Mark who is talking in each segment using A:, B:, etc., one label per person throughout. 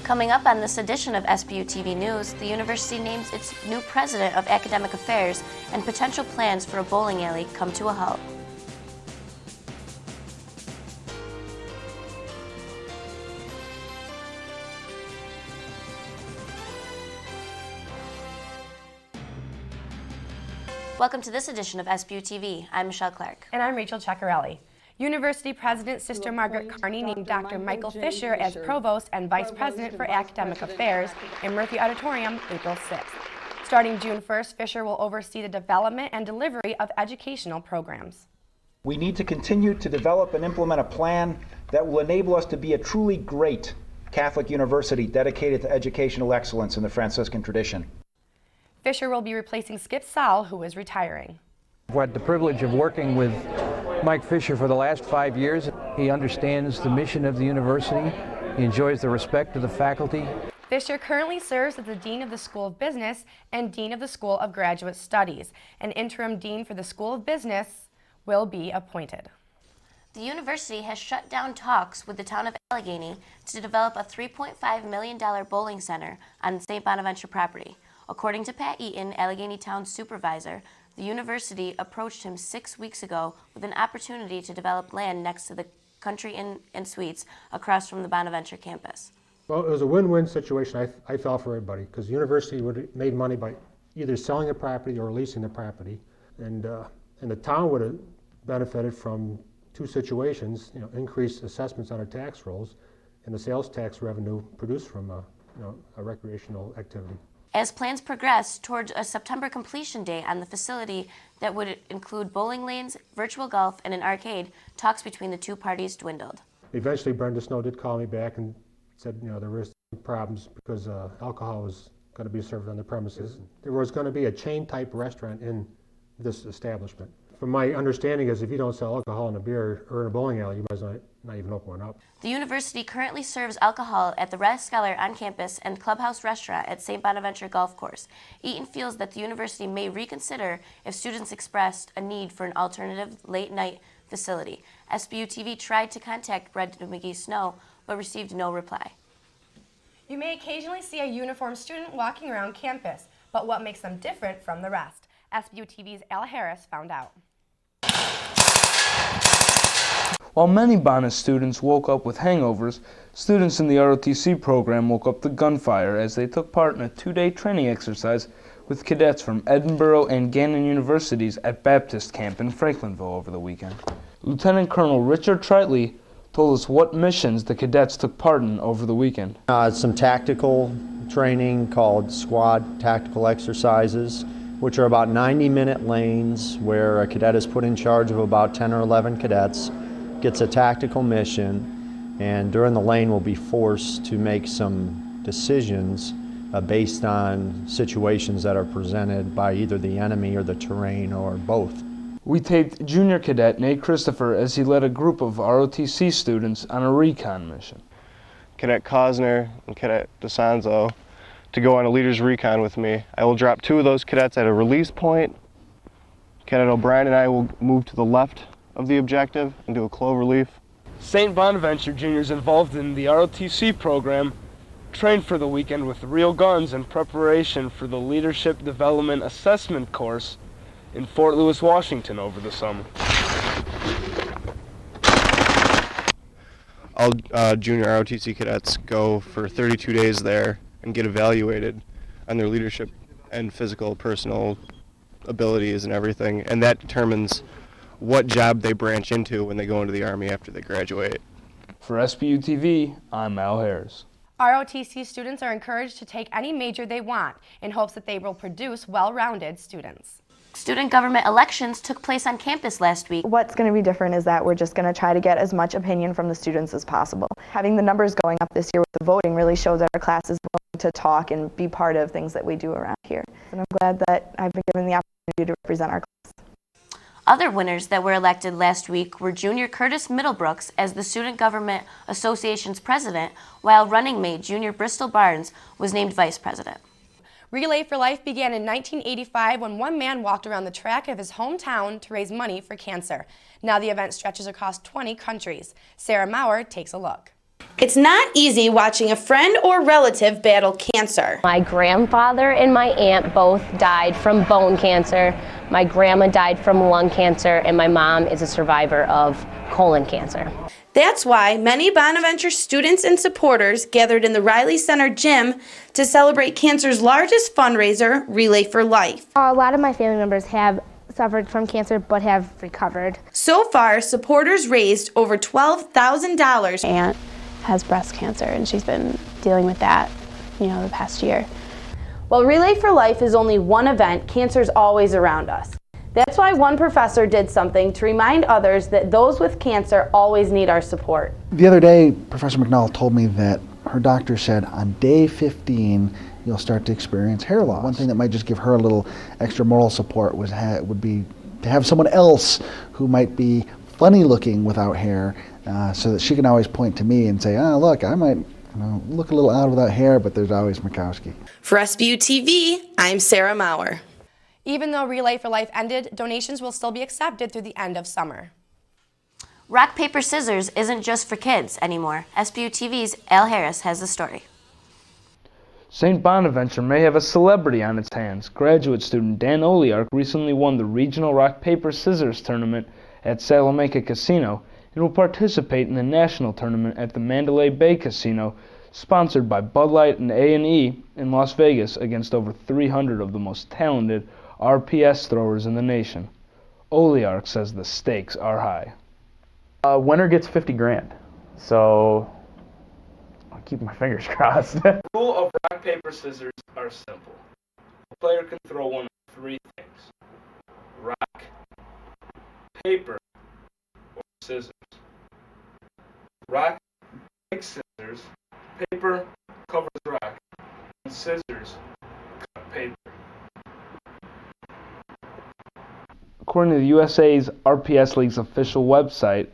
A: Coming up on this edition of Sbu TV News, the university names its new president of academic affairs and potential plans for a bowling alley come to a halt. Welcome to this edition of Sbu TV. I'm Michelle Clark.
B: And I'm Rachel Ceccarelli. University President Sister Margaret Carney named Dr. Michael Fischer as Provost and Vice President for Academic Affairs in Murphy Auditorium April 6th. Starting June 1st, Fischer will oversee the development and delivery of educational programs.
C: We need to continue to develop and implement a plan that will enable us to be a truly great Catholic university dedicated to educational excellence in the Franciscan tradition.
B: Fischer will be replacing Skip Saal, who is retiring.
D: I've had the privilege of working with Mike Fischer for the last 5 years. He understands the mission of the university. He enjoys the respect of the faculty.
B: Fischer currently serves as the Dean of the School of Business and Dean of the School of Graduate Studies. An interim Dean for the School of Business will be appointed.
A: The university has shut down talks with the town of Allegheny to develop a $3.5 million bowling center on St. Bonaventure property. According to Pat Eaton, Allegheny Town's supervisor, the university approached him 6 weeks ago with an opportunity to develop land next to the Country Inn and Suites across from the Bonaventure campus.
E: Well, it was a win-win situation, I felt, for everybody, because the university would have made money by either selling the property or leasing the property, and the town would have benefited from two situations: increased assessments on our tax rolls, and the sales tax revenue produced from a recreational activity.
A: As plans progress towards a September completion date on the facility that would include bowling lanes, virtual golf, and an arcade, talks between the two parties dwindled.
E: Eventually, Brenda Snow did call me back and said, there were some problems because alcohol was going to be served on the premises. There was going to be a chain-type restaurant in this establishment. From my understanding is if you don't sell alcohol in a beer or in a bowling alley, you might as well not even open one up.
A: The university currently serves alcohol at the Red Scholar on campus and Clubhouse Restaurant at St. Bonaventure Golf Course. Eaton feels that the university may reconsider if students expressed a need for an alternative late-night facility. Sbu TV tried to contact Brenda McGee Snow, but received no reply.
B: You may occasionally see a uniformed student walking around campus, but what makes them different from the rest? Sbu TV's Al Harris found out.
F: While many Bonus students woke up with hangovers, students in the ROTC program woke up to gunfire as they took part in a 2-day training exercise with cadets from Edinburgh and Gannon universities at Baptist Camp in Franklinville over the weekend. Lieutenant Colonel Richard Trietley told us what missions the cadets took part in over the weekend.
G: Some tactical training called squad tactical exercises, which are about 90-minute lanes where a cadet is put in charge of about 10 or 11 cadets, gets a tactical mission, and during the lane will be forced to make some decisions based on situations that are presented by either the enemy or the terrain or both.
F: We taped junior cadet Nate Christopher as he led a group of ROTC students on a recon mission.
H: Cadet Cosner and Cadet DeSanzo to go on a leader's recon with me. I will drop 2 of those cadets at a release point. Cadet O'Brien and I will move to the left of the objective and do a clover leaf.
F: St. Bonaventure juniors involved in the ROTC program trained for the weekend with real guns in preparation for the Leadership Development Assessment course in Fort Lewis, Washington over the summer.
H: All junior ROTC cadets go for 32 days there and get evaluated on their leadership and physical, personal abilities and everything, and that determines what job they branch into when they go into the Army after they graduate.
F: For Sbu TV, I'm Al Harris.
B: ROTC students are encouraged to take any major they want in hopes that they will produce well-rounded students.
A: Student government elections took place on campus last week.
I: What's going to be different is that we're just going to try to get as much opinion from the students as possible. Having the numbers going up this year with the voting really shows that our class is willing to talk and be part of things that we do around here. And I'm glad that I've been given the opportunity to represent our class.
A: Other winners that were elected last week were junior Curtis Middlebrooks as the Student Government Association's president, while running mate junior Bristol Barnes was named vice president.
B: Relay for Life began in 1985 when one man walked around the track of his hometown to raise money for cancer. Now the event stretches across 20 countries. Sarah Maurer takes a look. It's not easy watching a friend or relative battle cancer.
J: My grandfather and my aunt both died from bone cancer. My grandma died from lung cancer, and my mom is a survivor of colon cancer.
B: That's why many Bonaventure students and supporters gathered in the Riley Center gym to celebrate cancer's largest fundraiser, Relay for Life.
K: A lot of my family members have suffered from cancer but have recovered.
B: So far, supporters raised over $12,000.
L: Aunt has breast cancer, and she's been dealing with that, the past year.
B: While Relay for Life is only one event, cancer's always around us. That's why one professor did something to remind others that those with cancer always need our support.
M: The other day, Professor McNall told me that her doctor said on day 15, you'll start to experience hair loss. One thing that might just give her a little extra moral support would be to have someone else who might be funny looking without hair, so that she can always point to me and say, oh, look, I might look a little odd without hair, but there's always Mikowski.
B: For Sbu TV, I'm Sara Maurer. Even though Relay for Life ended, donations will still be accepted through the end of summer.
A: Rock, paper, scissors isn't just for kids anymore. Sbu TV's Al Harris has the story.
F: St. Bonaventure may have a celebrity on its hands. Graduate student Dan Oliark recently won the regional rock, paper, scissors tournament at Salamanca Casino and will participate in the national tournament at the Mandalay Bay Casino, sponsored by Bud Light and A&E in Las Vegas, against over 300 of the most talented RPS throwers in the nation. Oliark says the stakes are high.
N: Winner gets 50 grand, so I'll keep my fingers crossed.
F: The rule of rock, paper, scissors are simple. A player can throw one of three things: rock, paper, or scissors. Rock makes scissors, paper covers rock, and scissors cut paper. According to the USA's RPS League's official website,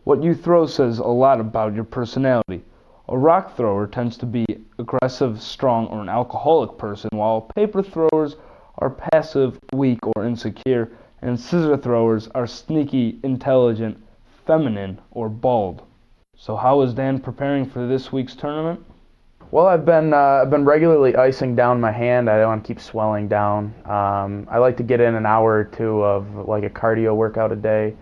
F: what you throw says a lot about your personality. A rock thrower tends to be aggressive, strong, or an alcoholic person, while paper throwers are passive, weak, or insecure, and scissor throwers are sneaky, intelligent, feminine, or bald. So how is Dan preparing for this week's tournament?
N: Well, I've been regularly icing down my hand. I don't want to keep swelling down. I like to get in an hour or two of like a cardio workout a day.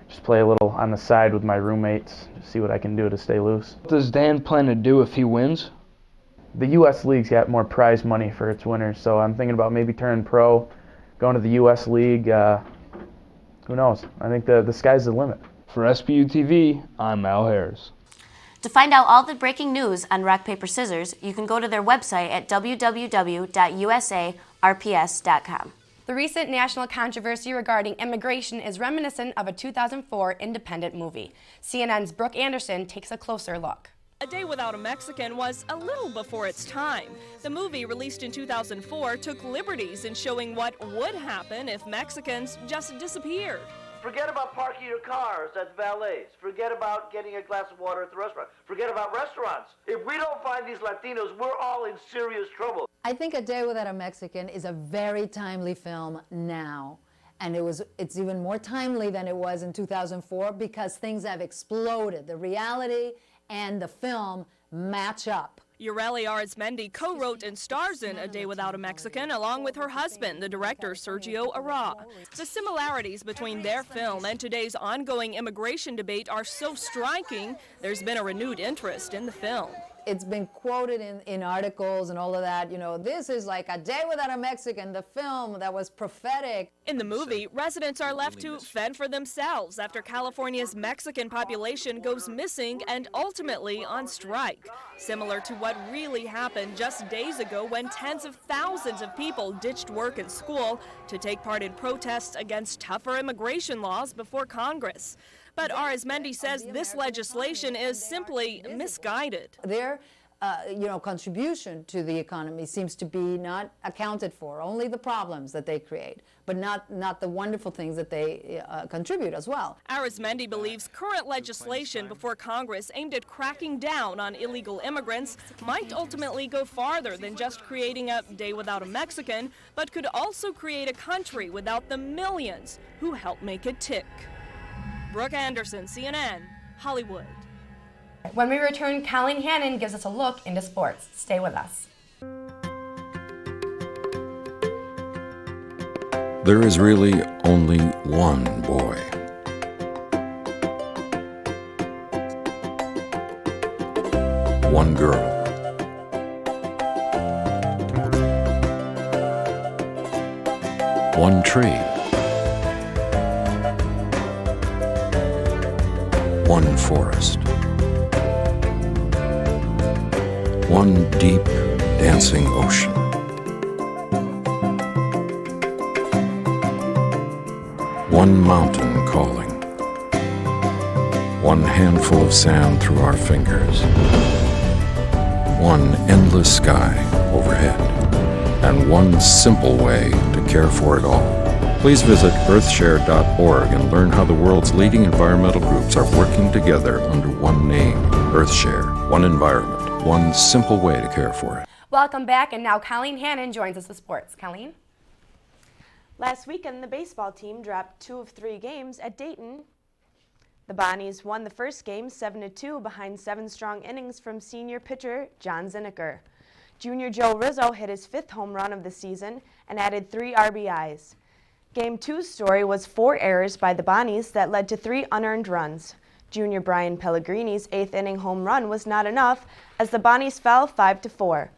N: Just play a little on the side with my roommates, just see what I can do to stay loose.
F: What does Dan plan to do if he wins?
N: The U.S. League's got more prize money for its winners, so I'm thinking about maybe turning pro, going to the U.S. League. Who knows? I think the sky's the limit.
F: For Sbu TV, I'm Al Harris.
A: To find out all the breaking news on rock, paper, scissors, you can go to their website at www.usarps.com.
B: The recent national controversy regarding immigration is reminiscent of a 2004 independent movie. CNN's Brooke Anderson takes a closer look.
O: A Day Without a Mexican was a little before its time. The movie, released in 2004, took liberties in showing what would happen if Mexicans just disappeared.
P: Forget about parking your cars at valets. Forget about getting a glass of water at the restaurant. Forget about restaurants. If we don't find these Latinos, we're all in serious trouble.
Q: I think A Day Without a Mexican is a very timely film now. And it's even more timely than it was in 2004 because things have exploded. The reality and the film match up.
O: Ureli Arizmendi co-wrote and stars in A Day Without a Mexican along with her husband, the director Sergio Arra. The similarities between their film and today's ongoing immigration debate are so striking, there's been a renewed interest in the film.
Q: It's been quoted in articles and all of that, this is like A Day Without a Mexican, the film that was prophetic.
O: In the movie, residents are left to fend for themselves after California's Mexican population goes missing and ultimately on strike. Similar to what really happened just days ago when tens of thousands of people ditched work and school to take part in protests against tougher immigration laws before Congress. But Arizmendi says this legislation is simply misguided.
Q: Their contribution to the economy seems to be not accounted for, only the problems that they create, but not the wonderful things that they contribute as well.
O: Arizmendi believes current legislation before Congress aimed at cracking down on illegal immigrants might ultimately go farther than just creating a Day Without a Mexican, but could also create a country without the millions who help make it tick. Brooke Anderson, CNN, Hollywood.
B: When we return, Colleen Hannon gives us a look into sports. Stay with us.
R: There is really only one boy. One girl. One tree. One forest. One deep, dancing ocean. One mountain calling. One handful of sand through our fingers. One endless sky overhead. And one simple way to care for it all. Please visit earthshare.org and learn how the world's leading environmental groups are working together under one name, EarthShare. One environment, one simple way to care for it.
B: Welcome back, and now Colleen Hannon joins us with sports. Colleen?
S: Last weekend, the baseball team dropped 2 of 3 games at Dayton. The Bonnies won the first game 7-2 behind 7 strong innings from senior pitcher John Zinneker. Junior Joe Rizzo hit his 5th home run of the season and added 3 RBIs. Game 2's story was 4 errors by the Bonnies that led to 3 unearned runs. Junior Brian Pellegrini's 8th inning home run was not enough as the Bonnies fell 5-4.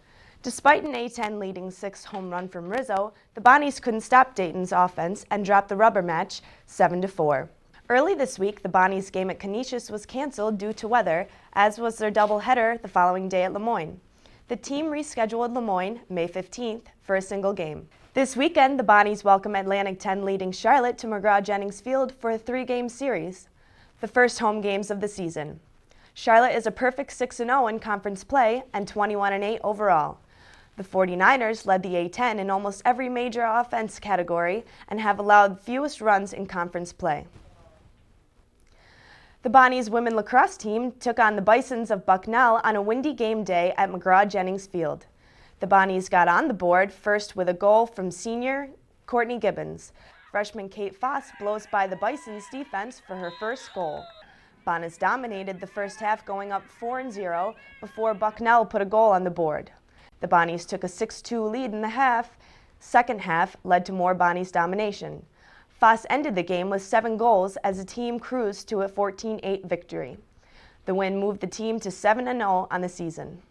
S: Despite an A-10 leading 6th home run from Rizzo, the Bonnies couldn't stop Dayton's offense and dropped the rubber match 7-4. Early this week, the Bonnies game at Canisius was canceled due to weather, as was their doubleheader the following day at Lemoyne. The team rescheduled Lemoyne May 15th for a single game. This weekend, the Bonnies welcome Atlantic 10 leading Charlotte to McGraw-Jennings Field for a 3-game series, the first home games of the season. Charlotte is a perfect 6-0 in conference play and 21-8 overall. The 49ers led the A-10 in almost every major offense category and have allowed fewest runs in conference play. The Bonnies women lacrosse team took on the Bisons of Bucknell on a windy game day at McGraw-Jennings Field. The Bonnies got on the board first with a goal from senior Courtney Gibbons. Freshman Kate Foss blows by the Bisons defense for her first goal. Bonnies dominated the first half, going up 4-0 before Bucknell put a goal on the board. The Bonnies took a 6-2 lead in the half. Second half led to more Bonnies domination. Foss ended the game with 7 goals as the team cruised to a 14-8 victory. The win moved the team to 7-0 on the season.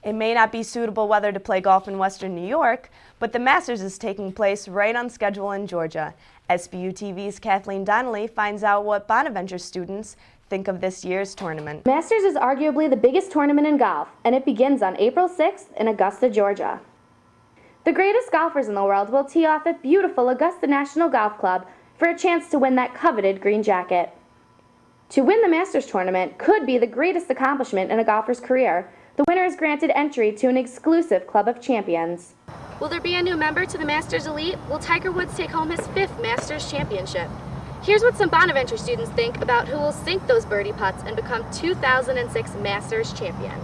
S: It may not be suitable weather to play golf in Western New York, but the Masters is taking place right on schedule in Georgia. Sbu Tv's Kathleen Donnelly finds out what Bonaventure students think of this year's tournament.
T: Masters is arguably the biggest tournament in golf, and it begins on April 6th in Augusta, Georgia. The greatest golfers in the world will tee off at beautiful Augusta National Golf Club for a chance to win that coveted green jacket. To win the Masters tournament could be the greatest accomplishment in a golfer's career. The winner is granted entry to an exclusive club of champions.
K: Will there be a new member to the Masters Elite? Will Tiger Woods take home his 5th Masters championship? Here's what some Bonaventure students think about who will sink those birdie putts and become 2006 Masters champion.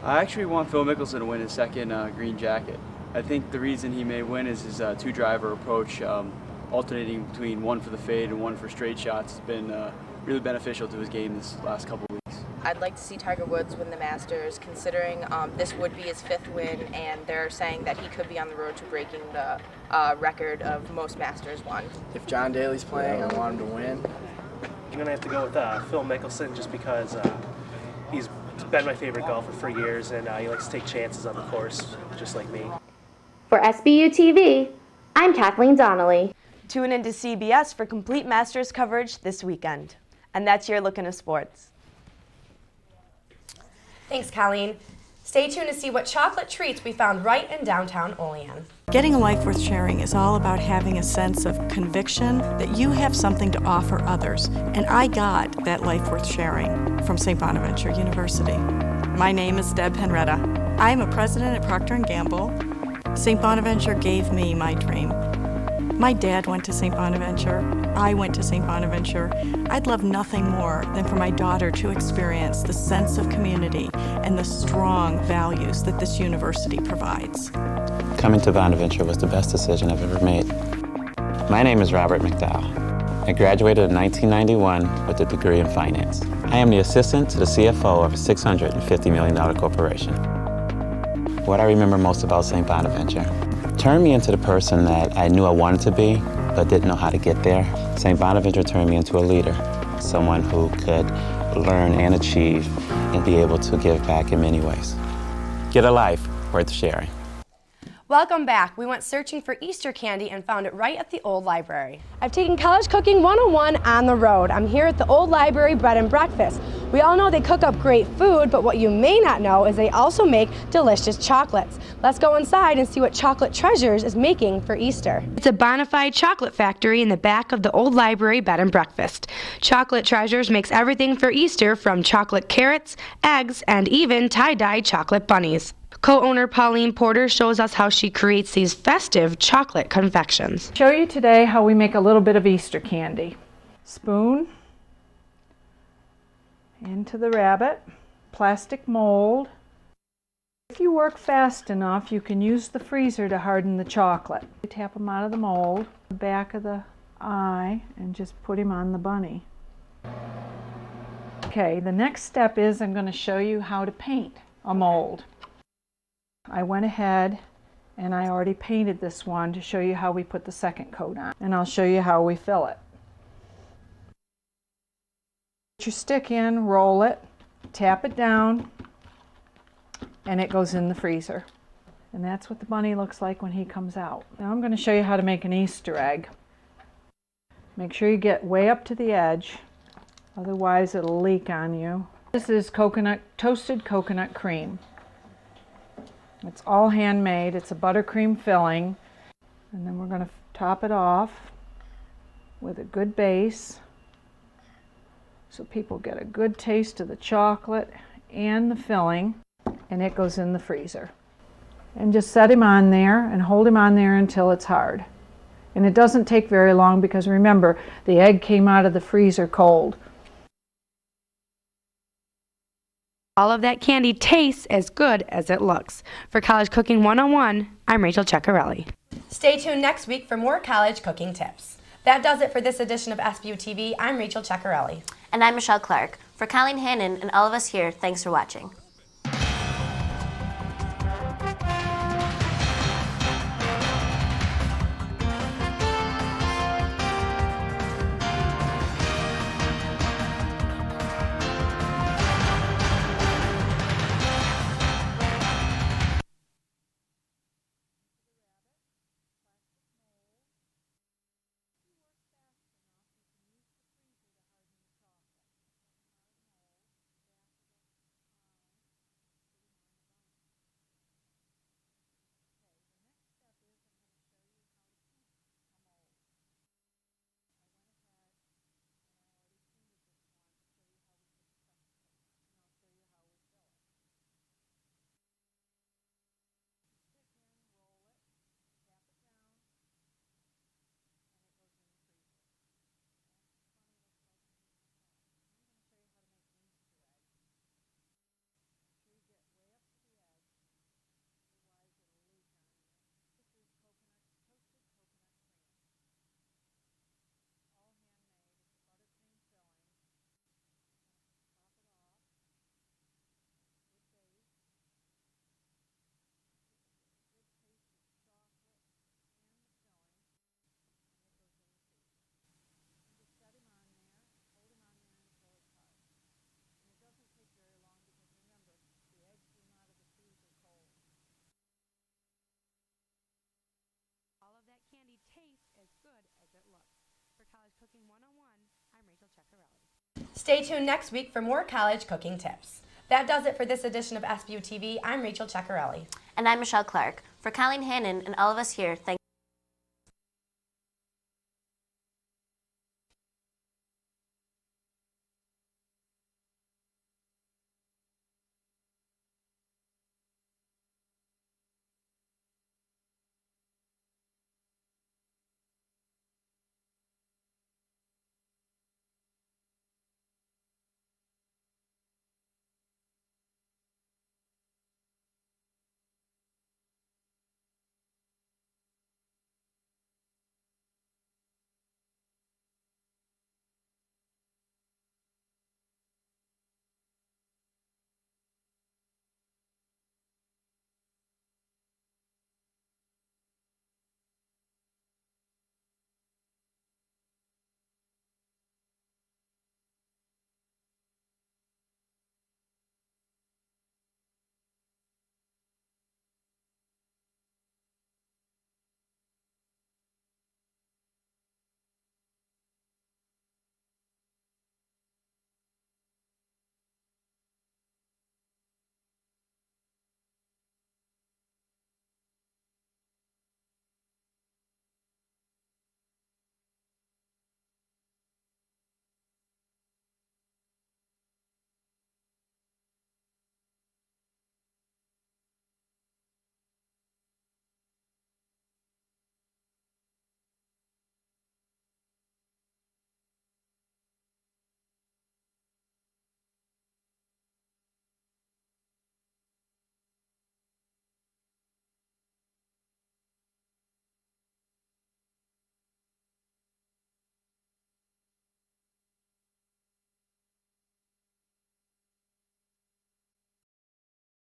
U: I actually want Phil Mickelson to win his 2nd green jacket. I think the reason he may win is his 2-driver approach, alternating between 1 for the fade and 1 for straight shots has been really beneficial to his game this last couple of weeks.
V: I'd like to see Tiger Woods win the Masters, considering this would be his 5th win, and they're saying that he could be on the road to breaking the record of most Masters won.
W: If John Daly's playing, I want him to win.
X: I'm going to have to go with Phil Mickelson just because he's been my favorite golfer for years, and he likes to take chances on the course, just like me.
T: For Sbu TV, I'm Kathleen Donnelly.
S: Tune into CBS for complete Masters coverage this weekend. And that's your look into sports.
B: Thanks, Colleen. Stay tuned to see what chocolate treats we found right in downtown Olean.
Y: Getting a life worth sharing is all about having a sense of conviction that you have something to offer others. And I got that life worth sharing from St. Bonaventure University. My name is Deb Henretta. I'm a president at Procter & Gamble. St. Bonaventure gave me my dream. My dad went to St. Bonaventure. I went to St. Bonaventure. I'd love nothing more than for my daughter to experience the sense of community and the strong values that this university provides.
Z: Coming to Bonaventure was the best decision I've ever made. My name is Robert McDowell.
C: I graduated in 1991 with a degree in finance. I am the assistant to the CFO of a $650 million corporation. What I remember most about St. Bonaventure turned me into the person that I knew I wanted to be, but didn't know how to get there. St. Bonaventure turned me into a leader, someone who could learn and achieve and be able to give back in many ways. Get a life worth sharing.
B: Welcome back. We went searching for Easter candy and found it right at the old library.
S: I've taken College Cooking 101 on the road. I'm here at the old library bread and breakfast. We all know they cook up great food, but what you may not know is they also make delicious chocolates. Let's go inside and see what Chocolate Treasures is making for Easter. It's a bona fide chocolate factory in the back of the old library bed and breakfast. Chocolate Treasures makes everything for Easter, from chocolate carrots, eggs, and even tie-dye chocolate bunnies. Co-owner Pauline Porter shows us how she creates these festive chocolate confections.
D: Show you today how we make a little bit of Easter candy. Spoon into the rabbit, plastic mold. If you work fast enough, you can use the freezer to harden the chocolate. You tap them out of the mold, the back of the eye, and just put him on the bunny. Okay, the next step is I'm going to show you how to paint a mold. I went ahead and I already painted this one to show you how we put the second coat on, and I'll show you how we fill it. Put your stick in, roll it, tap it down, and it goes in the freezer. And that's what the bunny looks like when he comes out. Now I'm going to show you how to make an Easter egg. Make sure you get way up to the edge, otherwise it'll leak on you. This is toasted coconut cream. It's all handmade. It's a buttercream filling. And then we're going to top it off with a good base so people get a good taste of the chocolate and the filling, and it goes in the freezer. And just set him on there and hold him on there until it's hard. And it doesn't take very long because remember, the egg came out of the freezer cold.
B: All of that candy tastes as good as it looks. For College Cooking 101, I'm Rachel Ceccarelli. Stay tuned next week for more college cooking tips. That does it for this edition of Sbu TV. I'm Rachel Ceccarelli.
A: And I'm Michelle Clark. For Colleen, Hannon, and all of us here, thanks for watching.
B: Candy tastes as good as it looks. For College Cooking 101, I'm Rachel Ceccarelli. Stay tuned next week for more college cooking tips. That does it for this edition of Sbu TV. I'm Rachel Ceccarelli.
A: And I'm Michelle Clark. For Colleen, Hannon, and all of us here, thanks.